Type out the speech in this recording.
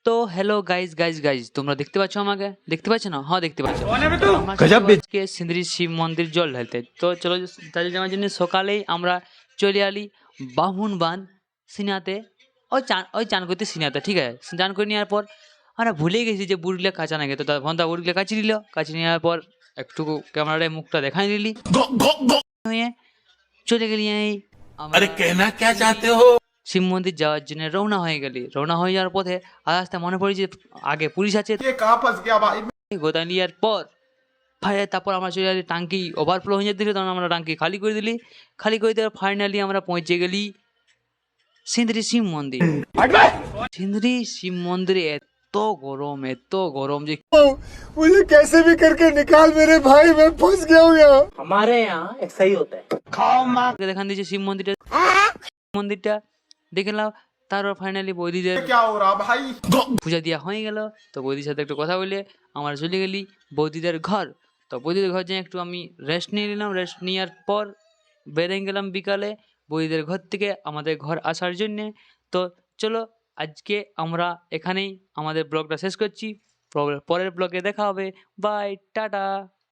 তো hello guys guys guys, তোমরা দেখতে পাচ্ছ আমাকে? দেখতে পাচ্ছ না? হ্যাঁ দেখতে পাচ্ছ। আজকে সিন্দ্রি শিব মন্দির জল ঢালতে, তো চলো তাদের যাওয়ার জন্য সকালেই আমরা চলে আলি বামুনবান সিনাতে। ওই চান করতে সিনাতে, ঠিক আছে। চান করে নেওয়ার পর আমরা ভুলে গেছি যে বুড়িগুলো কাঁচা না গেতো, তার ভন্তা বুড়িগুলো কাচি দিল। কাচি নেওয়ার পর একটু ক্যামেরায় মুখটা দেখাই দিলি, হয়ে চলে গেলি এই अरे कहना क्या चाहते हो। শিব মন্দির যাওয়ার জন্য রওনা হয়ে গেলি। রওনা হয়ে যাওয়ার পথে আস্তে আস্তে মনে পড়ি যে আগে পুলিশ আছে। ये कहाँ फंस गया भाई। গোদায় নেওয়ার পর তারপর আমরা চলে গেলি, টাঙ্কি ওভারফ্লো হয়ে যেতে দিল, তখন আমরা টাঙ্কি খালি করে দিলি। খালি করে দেওয়ার ফাইনালি আমরা পৌঁছে গেলি সিন্দ্রি শিব মন্দির। সিন্দ্রি শিব মন্দিরে এত গরম যে मुझे कैसे भी करके निकाल मेरे भाई, मैं फंस गया हूँ यहाँ। हमारे यहाँ ऐसा ही होता है। দেখান দিয়েছে শিব মন্দিরটা দেখলাম। তারপর ফাইনালি বৌদিদের क्या हो रहा भाई। পূজা দেওয়া হয়ে গেল। তো বৌদির সাথে একটু কথা বলে আমরা চলে গেলি বৌদিদের ঘর। তো বৌদিদের ঘর যেয়ে একটু আমি রেস্ট নিয়ে নিলাম। রেস্ট নেওয়ার পর বেরিয়ে গেলাম বিকালে বৌদিদের ঘর থেকে আমাদের ঘর আসার জন্যে। তো চলো আজকে আমরা এখানেই আমাদের ব্লগটা শেষ করছি। পরের ব্লগে দেখা হবে। Bye, tata.